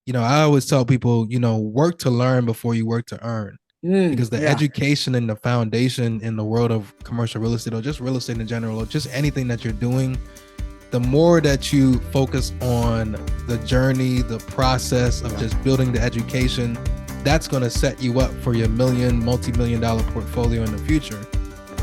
I always tell people, work to learn before you work to earn, because the Yeah. education and the foundation in the world of commercial real estate, or just real estate in general, or just anything that you're doing, the more that you focus on the journey, the process of just building the education, that's going to set you up for your multi-million dollar portfolio in the future.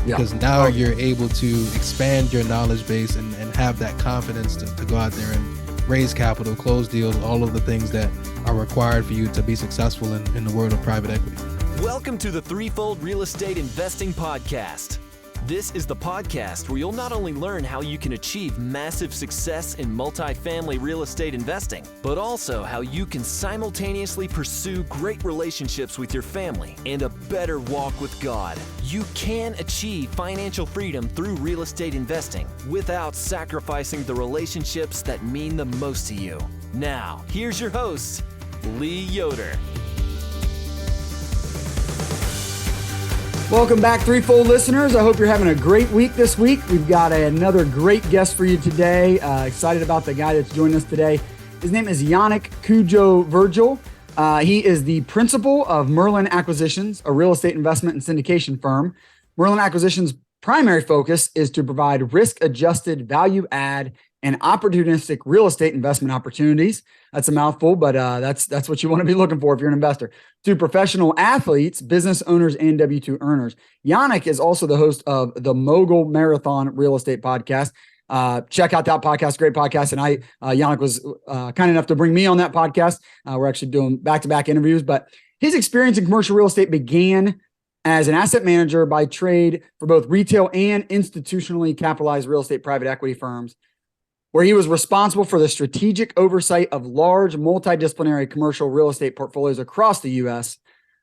Because now you're able to expand your knowledge base and have that confidence to go out there and raise capital, close deals, all of the things that are required for you to be successful in the world of private equity. Welcome to the Threefold Real Estate Investing Podcast. This is the podcast where you'll not only learn how you can achieve massive success in multifamily real estate investing, but also how you can simultaneously pursue great relationships with your family and a better walk with God. You can achieve financial freedom through real estate investing without sacrificing the relationships that mean the most to you. Now, here's your host, Lee Yoder. Welcome back, Threefold listeners. I hope you're having a great week this week. We've got another great guest for you today. Excited about the guy that's joining us today. His name is Yannik Cudjoe-Virgil. He is the principal of Merlynn Acquisitions, a real estate investment and syndication firm. Merlynn Acquisitions' primary focus is to provide risk-adjusted value add and opportunistic real estate investment opportunities. That's a mouthful, but that's what you want to be looking for if you're an investor. To professional athletes, business owners, and W-2 earners. Yannik is also the host of the Mogul Marathon Real Estate Podcast. Check out that podcast, great podcast. And Yannik was kind enough to bring me on that podcast. We're actually doing back-to-back interviews, but his experience in commercial real estate began as an asset manager by trade for both retail and institutionally capitalized real estate private equity firms, where he was responsible for the strategic oversight of large multidisciplinary commercial real estate portfolios across the U.S.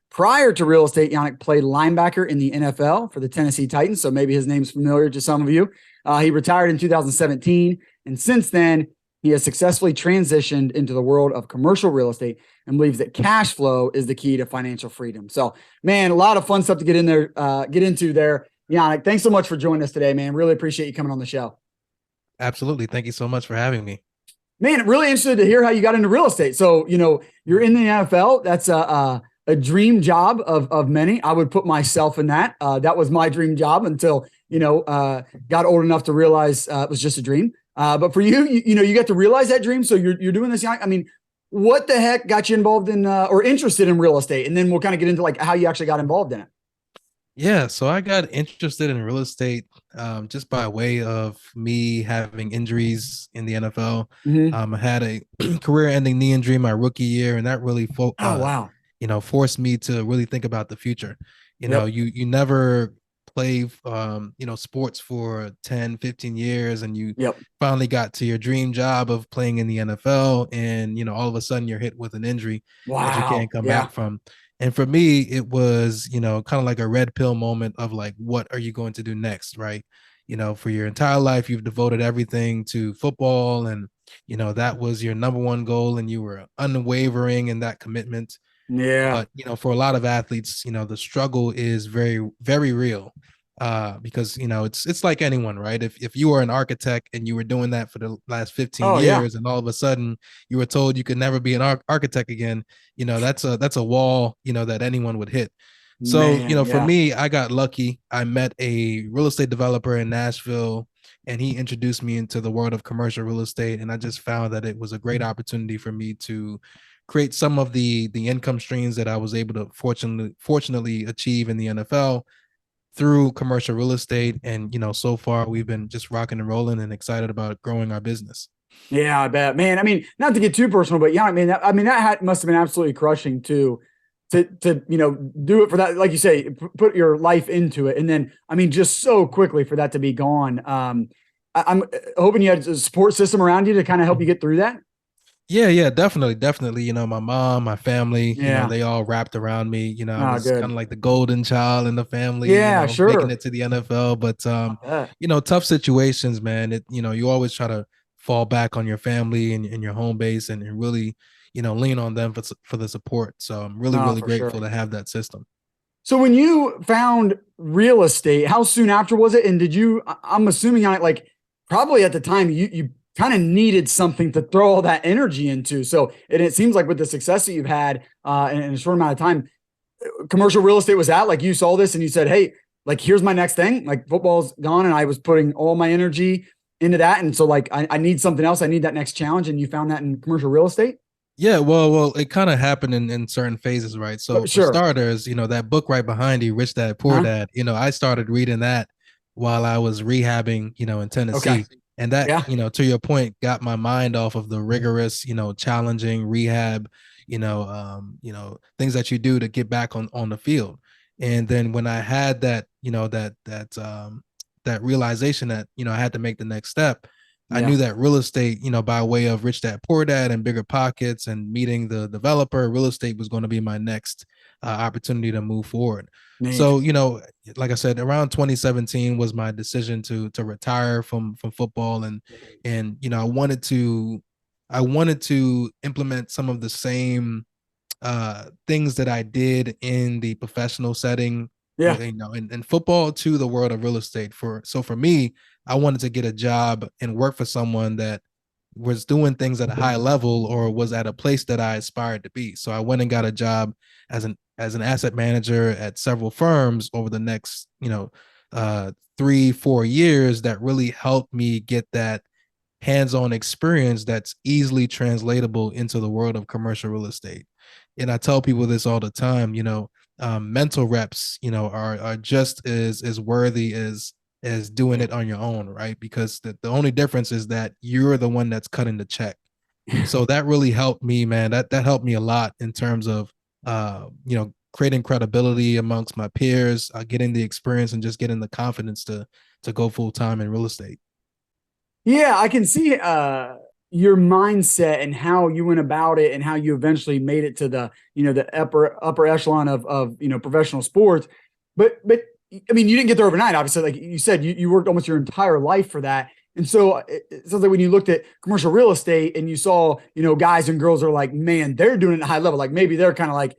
Prior to real estate, Yannik played linebacker in the NFL for the Tennessee Titans, so maybe his name's familiar to some of you. He retired in 2017, and since then, he has successfully transitioned into the world of commercial real estate and believes that cash flow is the key to financial freedom. So, man, a lot of fun stuff to get into there. Yannik, thanks so much for joining us today, man. Really appreciate you coming on the show. Absolutely. Thank you so much for having me. Man, really interested to hear how you got into real estate. So, you're in the NFL. That's a dream job of many. I would put myself in that. That was my dream job until, got old enough to realize it was just a dream. But for you, you got to realize that dream. So you're doing this. I mean, what the heck got you involved in or interested in real estate? And then we'll kind of get into like how you actually got involved in it. Yeah, so I got interested in real estate just by way of me having injuries in the NFL. Mm-hmm. I had a career-ending knee injury my rookie year, and that really Wow. forced me to really think about the future. Yep. You never play sports for 10, 15 years, and you Yep. finally got to your dream job of playing in the NFL, and all of a sudden you're hit with an injury that you Wow. can't come Yeah. back from. And for me, it was, kind of like a red pill moment of like, what are you going to do next, right? For your entire life, you've devoted everything to football, and, that was your number one goal, and you were unwavering in that commitment. Yeah. But, for a lot of athletes, the struggle is very, very real. Because it's like anyone, right? If you were an architect and you were doing that for the last 15 Oh, yeah. years, and all of a sudden you were told you could never be an architect again, that's a wall that anyone would hit. So Man, for yeah. me, I got lucky. I met a real estate developer in Nashville, and he introduced me into the world of commercial real estate, and I just found that it was a great opportunity for me to create some of the income streams that I was able to fortunately achieve in the NFL through commercial real estate. And so far we've been just rocking and rolling and excited about growing our business. Yeah, I bet, man. I mean, not to get too personal, but yeah, that must have been absolutely crushing to do it for that. Like you say, put your life into it. And then, just so quickly for that to be gone. I'm hoping you had a support system around you to kind of help you get through that. Yeah, definitely. My mom, my family, Yeah. they all wrapped around me. I Oh, was good. kind of like the golden child in the family, Yeah, making sure. it to the NFL. But Yeah. tough situations, man. You always try to fall back on your family and your home base, and really, lean on them for the support. So I'm really, Oh, really for sure. grateful to have that system. So when you found real estate, how soon after was it? And I'm assuming on it, like probably at the time you kind of needed something to throw all that energy into. So it seems like with the success that you've had in a short amount of time, commercial real estate was like you saw this and you said, hey, like, here's my next thing. Like, football's gone, and I was putting all my energy into that. And so like, I need something else. I need that next challenge. And you found that in commercial real estate? Yeah, well, it kind of happened in certain phases, right? So for Sure. starters, that book right behind you, Rich Dad Poor Dad, I started reading that while I was rehabbing, in Tennessee. Okay. And that, Yeah. To your point, got my mind off of the rigorous, challenging rehab, things that you do to get back on the field. And then when I had that, that realization that, I had to make the next step, I knew that real estate, by way of Rich Dad Poor Dad and Bigger Pockets and meeting the developer, real estate was going to be my next opportunity to move forward. Neat. So, like I said, around 2017 was my decision to retire from football, and I wanted to implement some of the same things that I did in the professional setting, in football, to the world of real estate. So for me, I wanted to get a job and work for someone that was doing things at a high level or was at a place that I aspired to be. So I went and got a job as an asset manager at several firms over the next 3-4 years that really helped me get that hands-on experience that's easily translatable into the world of commercial real estate. And I tell people this all the time, mental reps, are just as worthy as doing it on your own, right? Because the only difference is that you're the one that's cutting the check. So that really helped me, man. That helped me a lot in terms of creating credibility amongst my peers, getting the experience, and just getting the confidence to go full time in real estate. Yeah, I can see your mindset and how you went about it and how you eventually made it to the, the upper echelon of professional sports. But I mean, you didn't get there overnight, obviously. Like you said, you worked almost your entire life for that. And so it sounds like when you looked at commercial real estate and you saw, guys and girls are like, man, they're doing it at a high level. Like maybe they're kind of like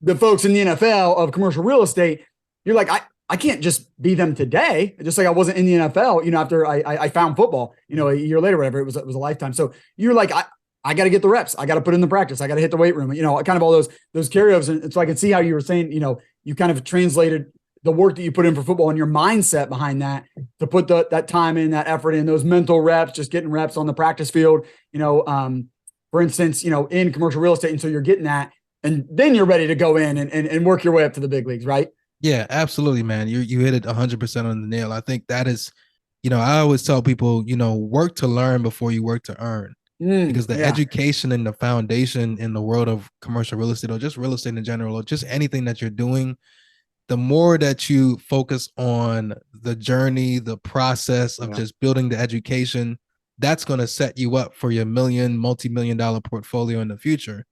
the folks in the NFL of commercial real estate. You're like, I can't just be them today. Just like I wasn't in the NFL, after I found football, a year later, whatever, it was a lifetime. So you're like, I got to get the reps. I got to put in the practice. I got to hit the weight room, kind of all those carryovers. And so I can see how you were saying, you kind of translated the work that you put in for football and your mindset behind that to put that time in, that effort in, those mental reps, just getting reps on the practice field, for instance, in commercial real estate. And so you're getting that, and then you're ready to go in and work your way up to the big leagues, right? Yeah, absolutely, man. You hit it 100% on the nail. I think that is, I always tell people, work to learn before you work to earn, because the education and the foundation in the world of commercial real estate, or just real estate in general, or just anything that you're doing, the more that you focus on the journey, the process of just building the education, that's going to set you up for your multi-million-dollar portfolio in the future.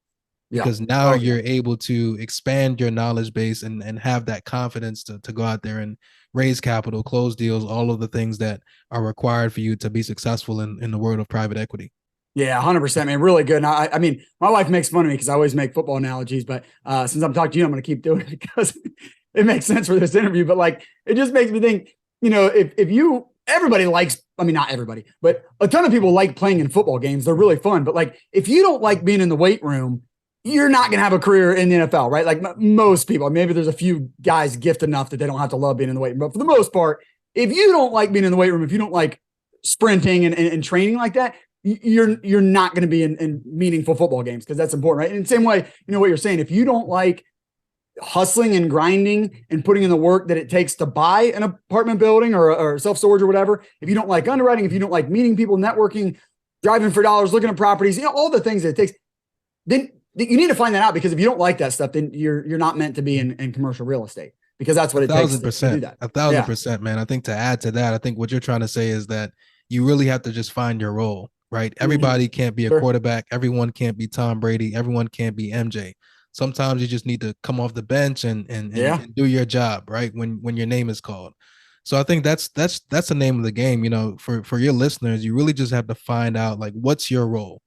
Because now you're able to expand your knowledge base and have that confidence to go out there and raise capital, close deals, all of the things that are required for you to be successful in the world of private equity. Yeah, 100%, man. Really good. And I mean, my wife makes fun of me because I always make football analogies, but since I'm talking to you, I'm going to keep doing it because it makes sense for this interview. But like, it just makes me think, if everybody likes, I mean, not everybody, but a ton of people like playing in football games. They're really fun. But like, if you don't like being in the weight room, you're not going to have a career in the NFL, right? Like most people, maybe there's a few guys gifted enough that they don't have to love being in the weight room. But for the most part, if you don't like being in the weight room, if you don't like sprinting and training like that, you're not going to be in meaningful football games, because that's important, right? And in the same way, what you're saying, if you don't like hustling and grinding and putting in the work that it takes to buy an apartment building or self-storage or whatever, if you don't like underwriting, if you don't like meeting people, networking, driving for dollars, looking at properties, all the things that it takes, then you need to find that out, because if you don't like that stuff, then you're not meant to be in commercial real estate, because that's what it takes to do that. 1,000%, man. I think to add to that, I think what you're trying to say is that you really have to just find your role, right? Everybody can't be a quarterback. Everyone can't be Tom Brady. Everyone can't be MJ. Sometimes you just need to come off the bench and do your job, right? When your name is called. So I think that's the name of the game. For your listeners, you really just have to find out, like, what's your role?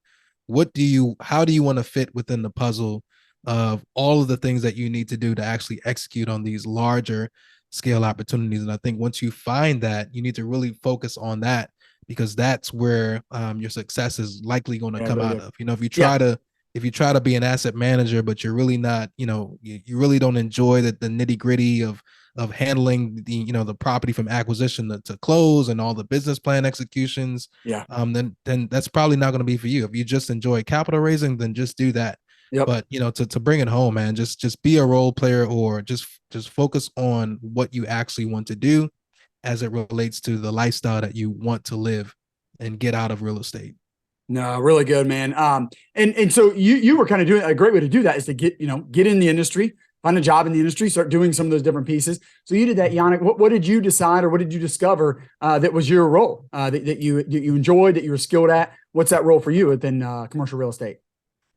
How do you want to fit within the puzzle of all of the things that you need to do to actually execute on these larger scale opportunities? And I think once you find that, you need to really focus on that, because that's where your success is likely going to Yeah, come really out good. of. You know, Yeah. if you try to be an asset manager, but you're really not, you really don't enjoy the nitty gritty of handling the property from acquisition to close and all the business plan executions, Yeah. then that's probably not going to be for you. If you just enjoy capital raising, then just do that. Yep. But to bring it home, man, just be a role player, or just focus on what you actually want to do as it relates to the lifestyle that you want to live and get out of real estate. No, really good, man. And so you were kind of doing a great way to do that is to get in the industry, find a job in the industry, start doing some of those different pieces. So you did that, Yannik. What did you decide, or what did you discover that was your role that you enjoyed, that you were skilled at? What's that role for you within commercial real estate?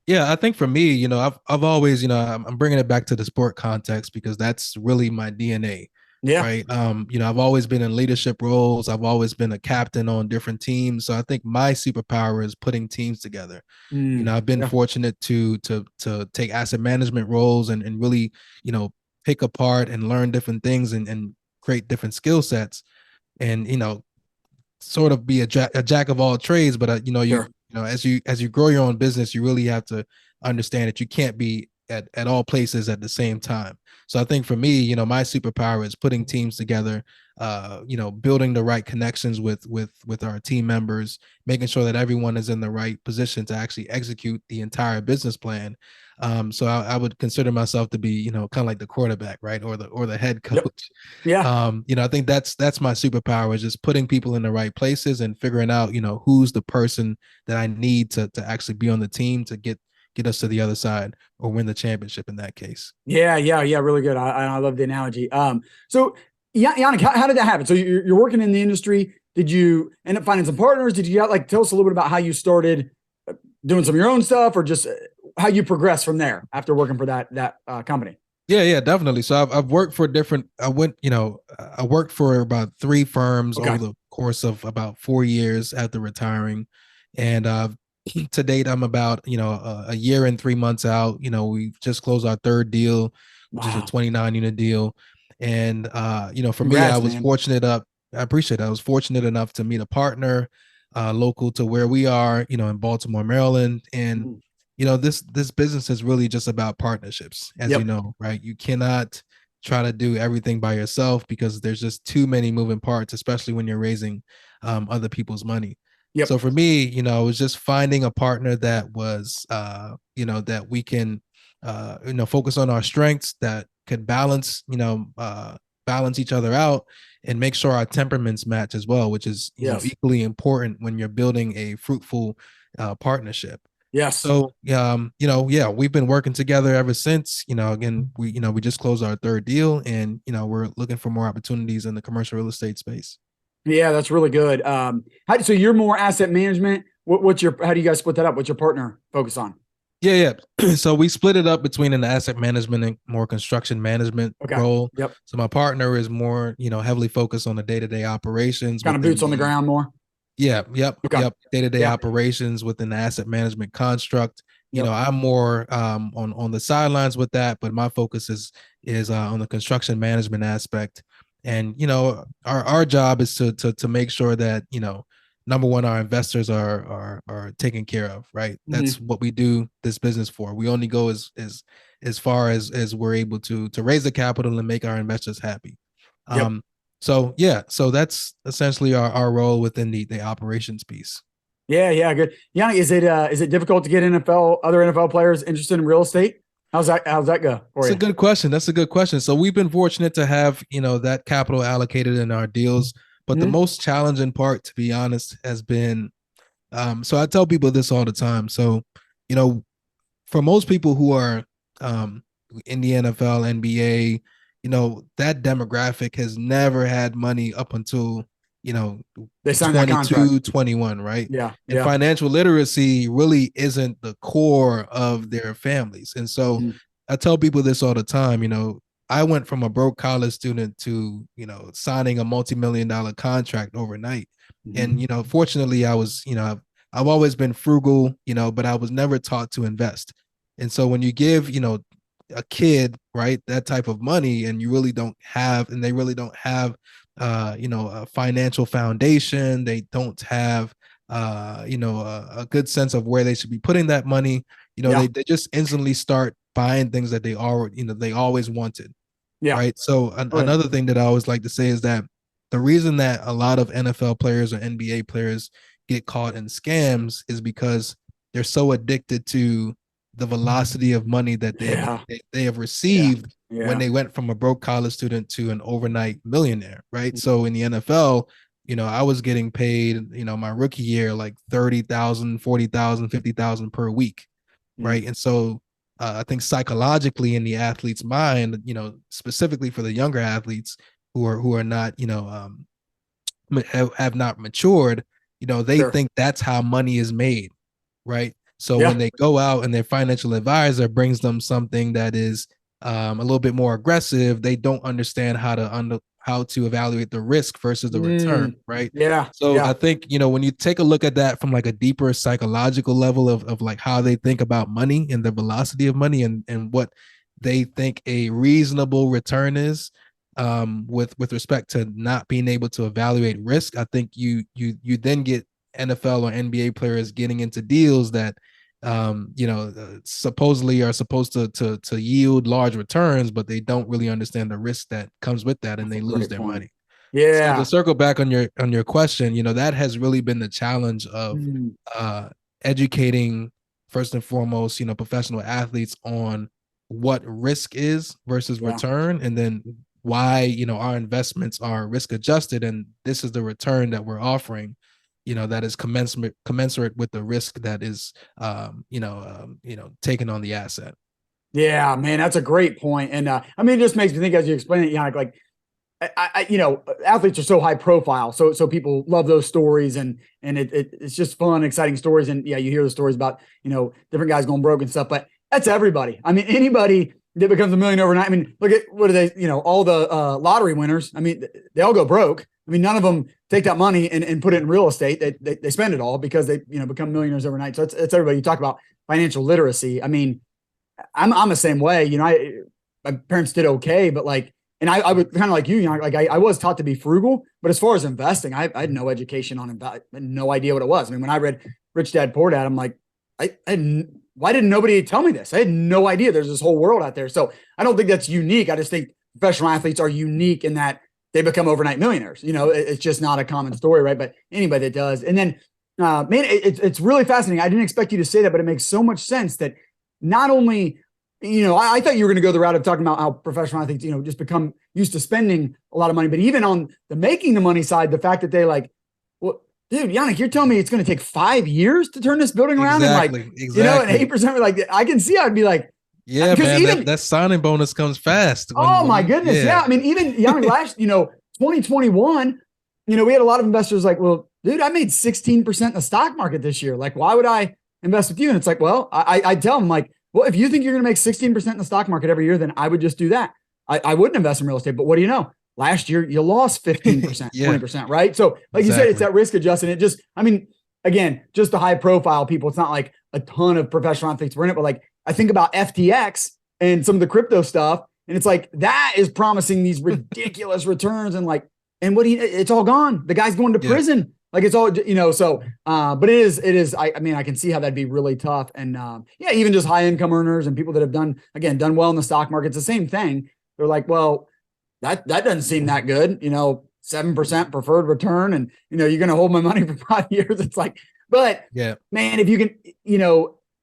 Yeah, I think for me, I've always, I'm bringing it back to the sport context because that's really my DNA, Yeah. right? I've always been in leadership roles. I've always been a captain on different teams. So I think my superpower is putting teams together. I've been Yeah. fortunate to take asset management roles and really, pick apart and learn different things and create different skill sets and, sort of be a jack of all trades, but Sure. as you grow your own business, you really have to understand that you can't be at all places at the same time. So I think for me, my superpower is putting teams together, building the right connections with our team members, making sure that everyone is in the right position to actually execute the entire business plan. So I would consider myself to be, kind of like the quarterback, right, or the head Yep. coach. Yeah. I think that's my superpower, is just putting people in the right places and figuring out, who's the person that I need to actually be on the team to get us to the other side or win the championship in that case. Yeah. Really good. I love the analogy. So Yannik, how did that happen? So you're working in the industry. Did you end up finding some partners? Did you tell us a little bit about how you started doing some of your own stuff, or just how you progressed from there after working for that company? Yeah, definitely. So I've worked for I worked for about 3 firms Okay. over the course of about 4 years after retiring. And to date, I'm about, a year and 3 months out. We've just closed our third deal, which is a Wow. 29 unit deal. And, for me, Congrats, man. I appreciate it. I was fortunate enough to meet a partner local to where we are, in Baltimore, Maryland. And Mhm. this business is really just about partnerships, as you Yep. know, right? You cannot try to do everything by yourself because there's just too many moving parts, especially when you're raising other people's money. Yep. So for me, it was just finding a partner that was, that we can, focus on our strengths, that could balance each other out and make sure our temperaments match as well, which is, Yes. equally important when you're building a fruitful partnership. Yes. So, yeah, we've been working together ever since. Again, we just closed our third deal, and we're looking for more opportunities in the commercial real estate space. Yeah, that's really good. So you're more asset management. How do you guys split that up? What's your partner focus on? Yeah. So we split it up between an asset management and more construction management Okay. role. Yep. So my partner is more, heavily focused on the day-to-day operations Kind of within boots on the the ground more. Yeah, Okay. day-to-day Yeah. operations within the asset management construct. Yep. I'm more on the sidelines with that, but my focus is on the construction management aspect. And our job is to make sure that number one, our investors are taken care of, right? That's Mhm. what we do this business for. We only go as far as we're able to raise the capital and make our investors happy. Yep. So yeah, so that's essentially our role within the operations piece. Yeah. Good. Yanni, is it difficult to get other NFL players interested in real estate? How's that go for That's a you? good question. That's a good question. So we've been fortunate to have, that capital allocated in our deals, but the Mhm. most challenging part, to be honest, has been, so I tell people this all the time. So, you know, for most people who are in the NFL, NBA, that demographic has never had money up until, you know, They signed that contract. 22, 21, right? Yeah. And Yeah. financial literacy really isn't the core of their families. And so Mhm. I tell people this all the time, I went from a broke college student to, signing a multi-million dollar contract overnight. And, Mhm. fortunately I was, I've always been frugal, but I was never taught to invest. And so when you give, a kid, right, that type of money and they really don't have a financial foundation. They don't have a good sense of where they should be putting that money. They just instantly start buying things that they already, they always wanted. Yeah. Right. So another thing that I always like to say is that the reason that a lot of NFL players or NBA players get caught in scams is because they're so addicted to the velocity of money that they have received when they went from a broke college student to an overnight millionaire. Right. So in the NFL, I was getting paid, my rookie year, like 30,000, 40,000, 50,000 per week. Right. And so I think psychologically in the athlete's mind, specifically for the younger athletes who are not, have not matured, they think that's how money is made. Right. So when they go out and their financial advisor brings them something that is a little bit more aggressive, they don't understand how to evaluate the risk versus the return, right? Yeah. So I think, when you take a look at that from like a deeper psychological level of like how they think about money and the velocity of money and what they think a reasonable return is, with respect to not being able to evaluate risk, I think you then get NFL or NBA players getting into deals that supposedly are supposed to yield large returns, but they don't really understand the risk that comes with that, and they lose their money. Yeah. So to circle back on your question, that has really been the challenge of educating first and foremost, professional athletes on what risk is versus return, and then why, our investments are risk adjusted, and this is the return that we're offering, that is commensurate with the risk that is, taken on the asset. Yeah, man, that's a great point. And I mean, it just makes me think as you explain it, Yannik, like, athletes are so high profile. So people love those stories and it's just fun, exciting stories. And yeah, you hear the stories about, different guys going broke and stuff, but that's everybody. I mean, anybody that becomes a millionaire overnight. I mean, look at, what are they, all the lottery winners. I mean, they all go broke. I mean, none of them take that money and put it in real estate. They spend it all because they, become millionaires overnight. So it's everybody. You talk about financial literacy. I mean, I'm the same way, my parents did okay, but like, and I would kind of like you, like I was taught to be frugal, but as far as investing, I had no education on it. I had no idea what it was. I mean, when I read Rich Dad Poor Dad, I'm like, why didn't nobody tell me this? I had no idea there's this whole world out there. So I don't think that's unique. I just think professional athletes are unique in that they become overnight millionaires. It's just not a common story, right? But anybody that does. And then, man, it's really fascinating. I didn't expect you to say that, but it makes so much sense that not only, I thought you were going to go the route of talking about how professional athletes, just become used to spending a lot of money, but even on the making the money side, the fact that they like, well, dude, Yannik, you're telling me it's going to take 5 years to turn this building around, and like, and 8%, like I can see, I'd be like, yeah, man, even, that signing bonus comes fast. My goodness. Yeah. I mean, even last, 2021, we had a lot of investors like, well, dude, I made 16% in the stock market this year. Like, why would I invest with you? And it's like, well, I tell them like, well, if you think you're going to make 16% in the stock market every year, then I would just do that. I wouldn't invest in real estate, but what do you know? Last year you lost 15%, 20%, right? So like you said, it's that risk adjusted. It just, I mean, again, just the high profile people. It's not like a ton of professional athletes were in it, but like I think about FTX and some of the crypto stuff, and it's like that is promising these ridiculous returns, and like, and it's all gone. The guy's going to prison. Like it's all, so, but it is, I mean, I can see how that'd be really tough. And even just high income earners and people that have done well in the stock market, it's the same thing. They're like, well, that doesn't seem that good, 7% preferred return. And, you're going to hold my money for 5 years. It's like, but man, if you can,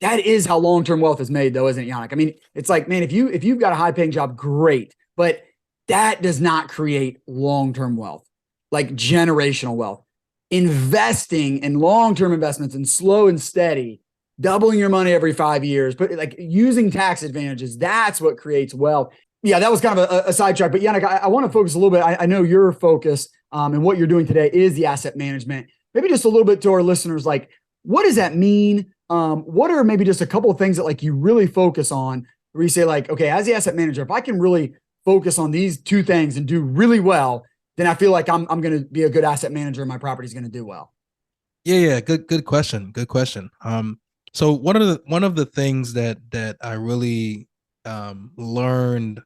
that is how long-term wealth is made though, isn't it, Yannik? I mean, it's like, man, if you've got a high paying job, great, but that does not create long-term wealth, like generational wealth. Investing in long-term investments and slow and steady, doubling your money every 5 years, but like using tax advantages, that's what creates wealth. Yeah, that was kind of a sidetrack, but Yannik, I want to focus a little bit. I know your focus and what you're doing today is the asset management. Maybe just a little bit to our listeners, like, what does that mean? What are maybe just a couple of things that like you really focus on where you say like, okay, as the asset manager, if I can really focus on these two things and do really well, then I feel like I'm going to be a good asset manager and my property is going to do well. Yeah. Good question. Good question. So one of the things that I really learned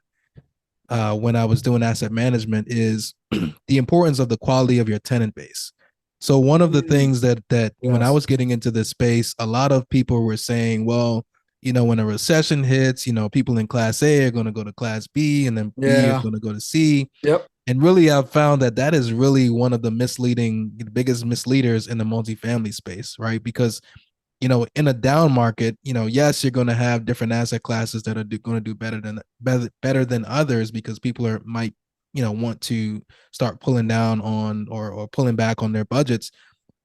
when I was doing asset management is the importance of the quality of your tenant base. So one of the things that when I Yes. was getting into this space, a lot of people were saying, well, when a recession hits, people in class A are going to go to class B, and then B are Yeah. going to go to C. Yep. And really, I've found that is really one of the the biggest misleaders in the multifamily space, right? Because in a down market, yes, you're going to have different asset classes that are going to do better than others because people might want to start pulling down on or pulling back on their budgets.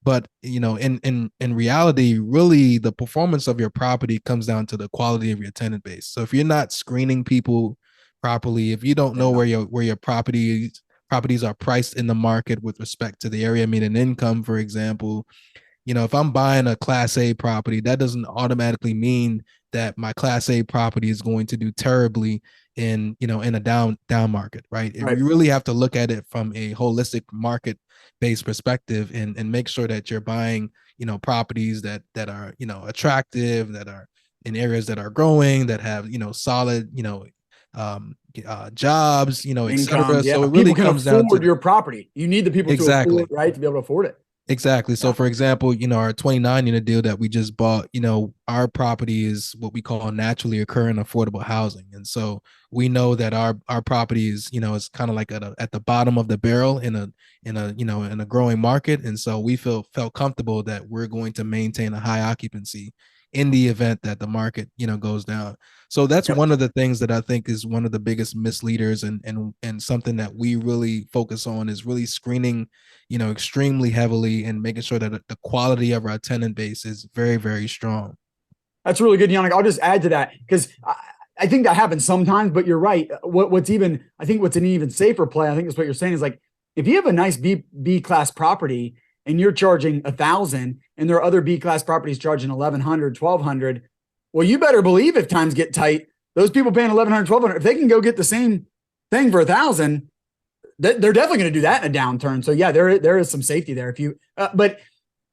But in reality, really the performance of your property comes down to the quality of your tenant base. So if you're not screening people properly, if you don't know Yeah. where your properties are priced in the market with respect to the area median income, for example, if I'm buying a class A property, that doesn't automatically mean that my class A property is going to do terribly in a down market, right? Right. You really have to look at it from a holistic market based perspective and make sure that you're buying, properties that are, attractive, that are in areas that are growing, that have, solid, jobs, et cetera. Income. Yeah. So it People really can comes down afford to your property. You need the people to afford, exactly. right? To be able to afford it. Exactly. So, Yeah. for example, our 29 unit deal that we just bought, our property is what we call naturally occurring affordable housing. And so we know that our property is, is kind of like at the bottom of the barrel in a growing market. And so we felt comfortable that we're going to maintain a high occupancy in the event that the market, goes down. So that's Yep. one of the things that I think is one of the biggest misleaders and something that we really focus on is really screening extremely heavily and making sure that the quality of our tenant base is very, very strong. That's really good, Yannick. I'll just add to that because I think that happens sometimes, but you're right. What's an even safer play, I think is what you're saying is like, if you have a nice B class property and you're charging 1,000 and there are other B class properties charging 1,100, 1,200, well, you better believe if times get tight, those people paying 1,100, 1,200, if they can go get the same thing for 1,000, they're definitely going to do that in a downturn. So yeah, there is some safety there. If you, but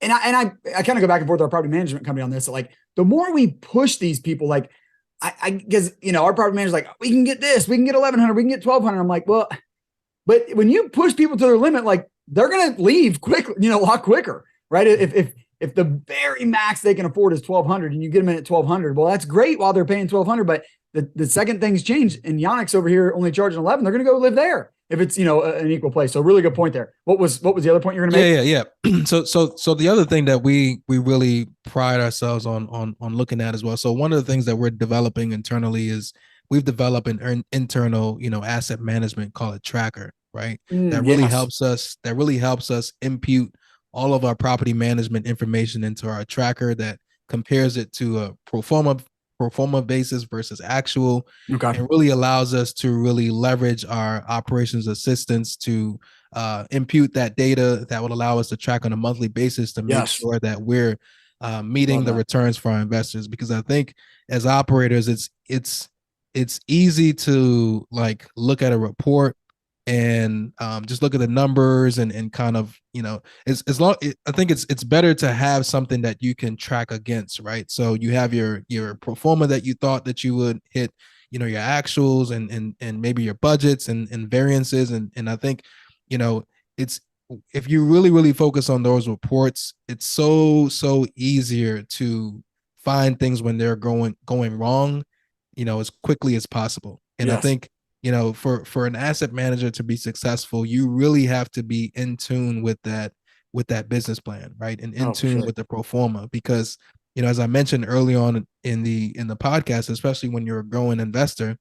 I kind of go back and forth with our property management company on this. Like the more we push these people, like I guess our property manager's like, we can get this, we can get 1,100, we can get 1,200. I'm like, well, but when you push people to their limit, like they're going to leave quick, a lot quicker, right? If the very max they can afford is 1,200 and you get them in at 1,200, well, that's great while they're paying 1,200. But the second things change and Yannick's over here only charging 11, they're going to go live there if it's an equal place. So really good point there. What was the other point you're going to make? Yeah. So the other thing that we really pride ourselves on looking at as well. So one of the things that we're developing internally is we've developed an internal asset management, call it tracker, right? That really helps us. That really helps us impute all of our property management information into our tracker that compares it to a pro forma basis versus actual, and really allows us to really leverage our operations assistants to impute that data that would allow us to track on a monthly basis to make sure that we're meeting the returns for our investors. Because I think as operators, it's easy to like look at a report and just look at the numbers and kind of I think it's better to have something that you can track against, right? So you have your pro forma that you thought that you would hit, your actuals and maybe your budgets and variances, and I think it's, if you really focus on those reports, it's so easier to find things when they're going wrong as quickly as possible. And I think for an asset manager to be successful, you really have to be in tune with that business plan, right? And in tune with the pro forma, because as I mentioned early on in the podcast, especially when you're a growing investor,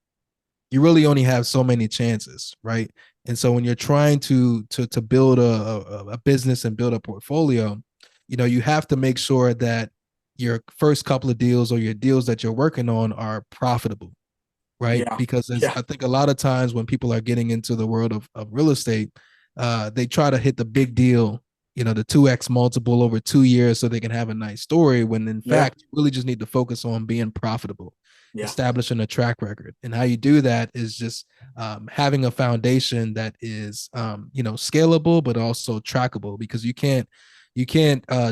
you really only have so many chances, right? And so when you're trying to build a business and build a portfolio, you have to make sure that your first couple of deals or your deals that you're working on are profitable, right? Because I think a lot of times when people are getting into the world of real estate, they try to hit the big deal, the 2x multiple over 2 years so they can have a nice story, when in fact, you really just need to focus on being profitable, establishing a track record. And how you do that is just having a foundation that is, scalable, but also trackable, because you can't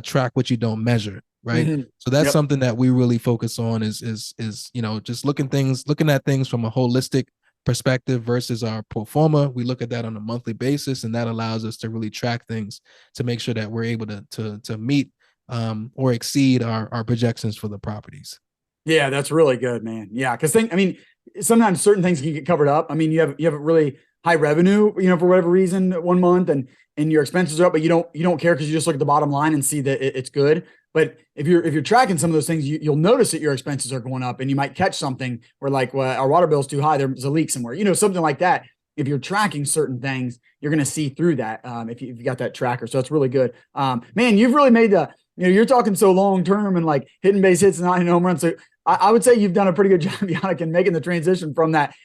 track what you don't measure. Right. So that's something that we really focus on is just looking at things from a holistic perspective versus our pro forma. We look at that on a monthly basis, and that allows us to really track things to make sure that we're able to meet or exceed our projections for the properties. Yeah, that's really good, man. Yeah, because sometimes certain things can get covered up. I mean, you have a really high revenue, for whatever reason, one month, and your expenses are up, but you don't care because you just look at the bottom line and see that it's good. But if you're tracking some of those things, you'll notice that your expenses are going up, and you might catch something where like, well, our water bill's too high. There's a leak somewhere, something like that. If you're tracking certain things, you're going to see through that. If you got that tracker, so it's really good. Man, you've really made you're talking so long term and like hitting base hits and 9 home runs. So I would say you've done a pretty good job, Yannik, in making the transition from that,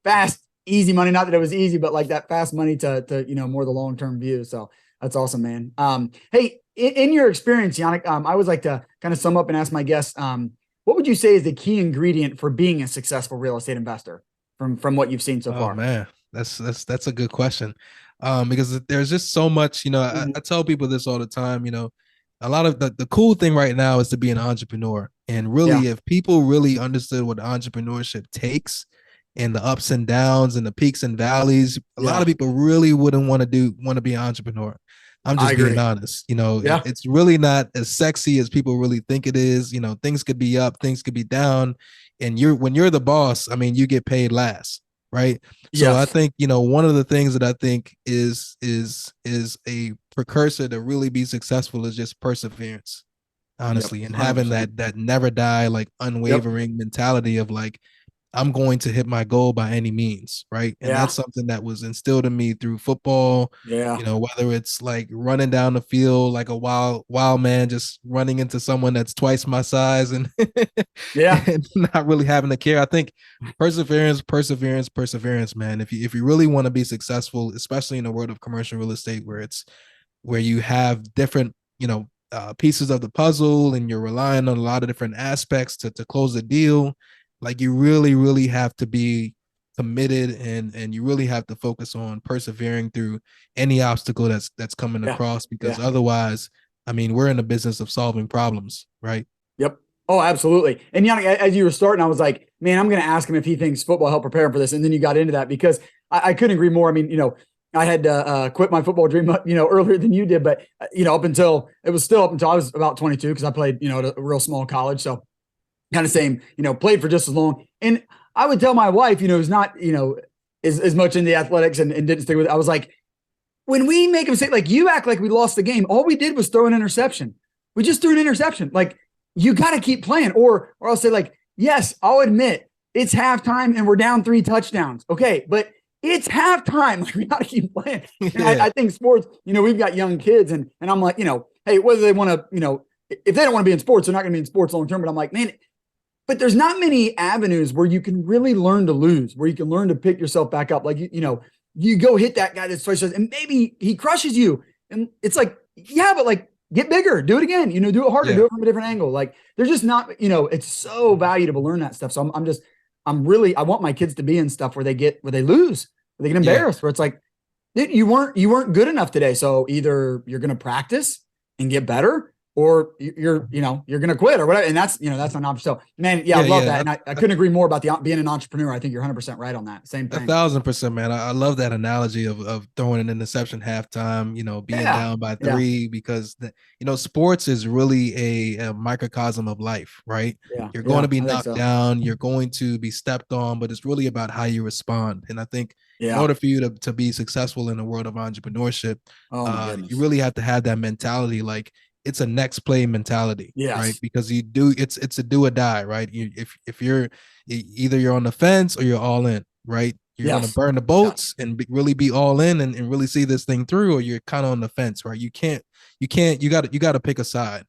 fast, easy money. Not that it was easy, but like that fast money to more the long-term view. So that's awesome, man. Hey, in your experience, Yannik, I always like to kind of sum up and ask my guests, what would you say is the key ingredient for being a successful real estate investor from what you've seen so far? Oh man, that's a good question. Because there's just so much, I tell people this all the time, a lot of the cool thing right now is to be an entrepreneur. And really, if people really understood what entrepreneurship takes and the ups and downs and the peaks and valleys, a lot of people really wouldn't want to be an entrepreneur. I'm just being honest. It's really not as sexy as people really think it is. Things could be up, things could be down. And when you're the boss, I mean, you get paid last, right? So I think, one of the things that I think is a precursor to really be successful is just perseverance, honestly, and having that never die, like unwavering mentality of like, I'm going to hit my goal by any means, right? And that's something that was instilled in me through football. Whether it's like running down the field like a wild man, just running into someone that's twice my size and and not really having to care. I think perseverance, man. If you really want to be successful, especially in the world of commercial real estate, where you have different, pieces of the puzzle and you're relying on a lot of different aspects to close the deal. Like you really, really have to be committed and you really have to focus on persevering through any obstacle that's coming across, because otherwise, I mean, we're in the business of solving problems, right? Yep. Oh, absolutely. And Yannik, as you were starting, I was like, man, I'm going to ask him if he thinks football helped prepare him for this. And then you got into that because I couldn't agree more. I mean, I had to quit my football dream, earlier than you did, but up until I was about 22 because I played, at a real small college. So kind of same, played for just as long. And I would tell my wife, who's not, as much into athletics and didn't stick with it. I was like, when we make a mistake, like you act like we lost the game. All we did was throw an interception. We just threw an interception. Like you got to keep playing. Or I'll say like, yes, I'll admit it's halftime and we're down 3 touchdowns. Okay. But it's halftime. Like we got to keep playing. And I think sports, we've got young kids and I'm like, hey, whether they want to, if they don't want to be in sports, they're not going to be in sports long term. But I'm like, man, but there's not many avenues where you can really learn to lose, where you can learn to pick yourself back up. Like, you go hit that guy that's twice, and maybe he crushes you. And it's like, but like, get bigger, do it again, do it harder, do it from a different angle. Like there's just not, it's so valuable to learn that stuff. So I want my kids to be in stuff where they lose, where they get embarrassed, where it's like, you weren't good enough today. So either you're going to practice and get better, or you're going to quit or whatever. And that's an option. So man, I love that. And I couldn't agree more about being an entrepreneur. I think you're 100% right on that. Same thing. 1,000%, man. I love that analogy of throwing an interception halftime, being down by 3, because sports is really a microcosm of life, right? You're going to be knocked down. You're going to be stepped on, but it's really about how you respond. And I think in order for you to be successful in the world of entrepreneurship, you really have to have that mentality. Like, it's a next play mentality, right? Because it's a do or die, right? If you're either you're on the fence or you're all in, right? You're going to burn the boats and really be all in and really see this thing through, or you're kind of on the fence, right? You got to pick a side.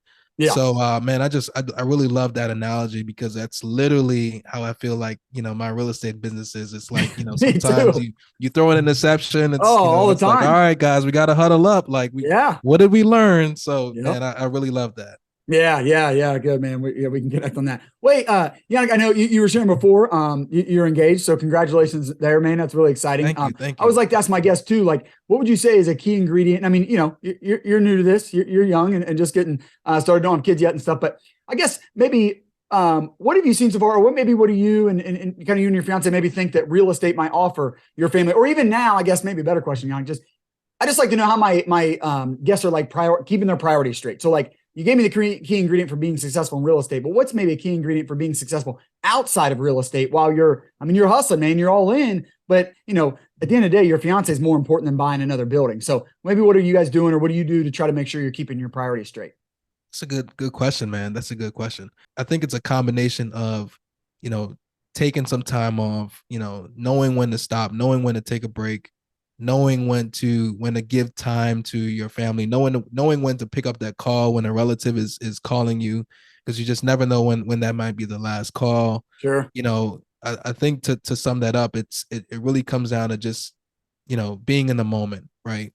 So, man, I really love that analogy, because that's literally how I feel like, my real estate business is. It's like, sometimes you throw an interception. It's, all the time. Like, all right, guys, we got to huddle up. Like, what did we learn? So, man, I really love that. Yeah. Good, man. We can connect on that. Wait, Yannik, I know you were sharing before, you're engaged. So congratulations there, man. That's really exciting. Thank you. I was like to ask my guests too, like, what would you say is a key ingredient? I mean, you're new to this, you're young and just getting started, don't have kids yet and stuff, but I guess maybe What have you seen so far? Or what do you and kind of you and your fiance maybe think that real estate might offer your family? Or even now, I guess maybe a better question, Yannik, I just like to know how my guests are like keeping their priorities straight. So like you gave me the key ingredient for being successful in real estate, but what's maybe a key ingredient for being successful outside of real estate while you're hustling, man, you're all in, but at the end of the day, your fiance is more important than buying another building. So maybe what are you guys doing or what do you do to try to make sure you're keeping your priorities straight? That's a good question, man. That's a good question. I think it's a combination of, taking some time off, knowing when to stop, knowing when to take a break, knowing when to give time to your family, knowing when to pick up that call when a relative is calling you, because you just never know when that might be the last call. Sure. I think to sum that up, it really comes down to just, being in the moment, right?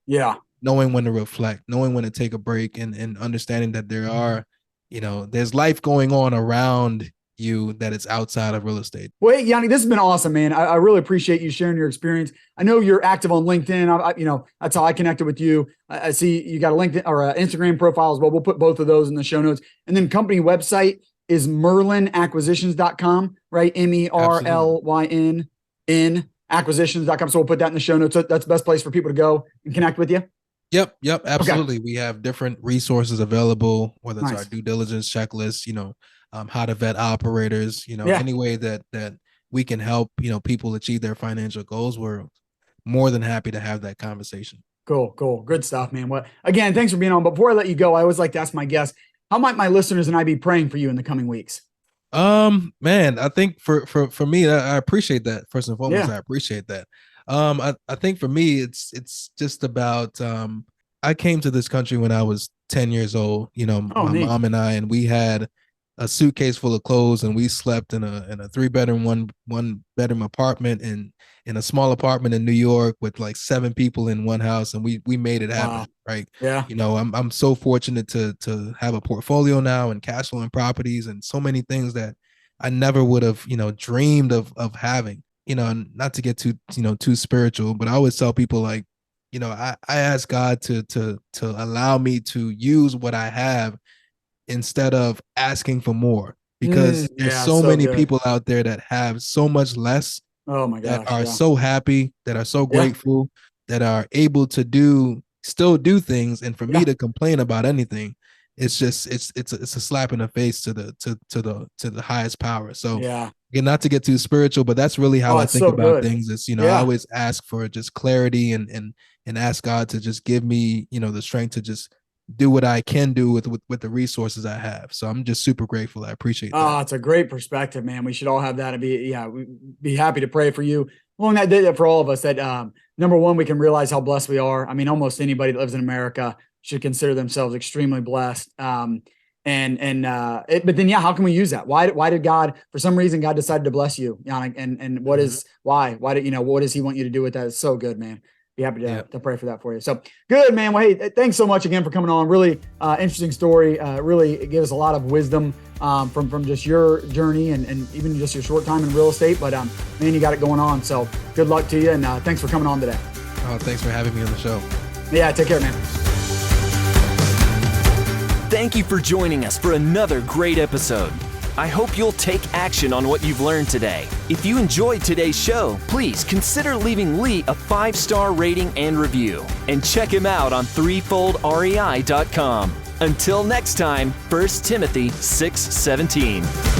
Yeah. Knowing when to reflect, knowing when to take a break, and understanding that there are, there's life going on around you that it's outside of real estate. Well, hey, Yannik, this has been awesome, man. I really appreciate you sharing your experience. I know you're active on LinkedIn. That's how I connected with you. I see you got a LinkedIn or an Instagram profile as well. We'll put both of those in the show notes. And then company website is merlynacquisitions.com, right? MERLYN acquisitions.com. So we'll put that in the show notes. So that's the best place for people to go and connect with you. Yep, absolutely. Okay. We have different resources available, whether it's Nice. our due diligence checklist, how to vet operators, any way that we can help, people achieve their financial goals. We're more than happy to have that conversation. Cool. Good stuff, man. Well, again, thanks for being on. But before I let you go, I always like to ask my guests, how might my listeners and I be praying for you in the coming weeks? Man, I think for me, I appreciate that. First and foremost, Yeah. I appreciate that. I think for me, it's just about, I came to this country when I was 10 years old, my neat. mom and I, and we had a suitcase full of clothes, and we slept in a 3-bedroom, one bedroom apartment in a small apartment in New York with like 7 people in one house, and we made it happen. Wow. Right. Yeah. I'm so fortunate to have a portfolio now and cash flow and properties and so many things that I never would have, dreamed of having, and not to get too spiritual, but I always tell people like, I ask God to allow me to use what I have instead of asking for more, because there's so many good. people out there that have so much less. Oh my gosh, that are so happy, that are so grateful, that are able to still do things. And for me to complain about anything, it's just it's a slap in the face to the highest power. So again, not to get too spiritual, but that's really how I think about things. Is I always ask for just clarity and ask God to just give me the strength to just do what I can do with the resources I have. So I'm just super grateful. I appreciate that. Oh, it's a great perspective, man. We should all have that and we'd be happy to pray for you. Well, and that did it for all of us that, number one, we can realize how blessed we are. I mean, almost anybody that lives in America should consider themselves extremely blessed. But then, how can we use that? Why did God, for some reason, God decided to bless you, Yannik? And what is, why did, what does he want you to do with that? It's so good, man. Be happy to pray for that for you. So good, man. Well, hey, thanks so much again for coming on. Really interesting story. Really, it gives us a lot of wisdom from just your journey and even just your short time in real estate. But man, you got it going on. So good luck to you, and thanks for coming on today. Oh, thanks for having me on the show. Yeah, take care, man. Thank you for joining us for another great episode. I hope you'll take action on what you've learned today. If you enjoyed today's show, please consider leaving Lee a 5-star rating and review. And check him out on threefoldrei.com. Until next time, 1 Timothy 6:17.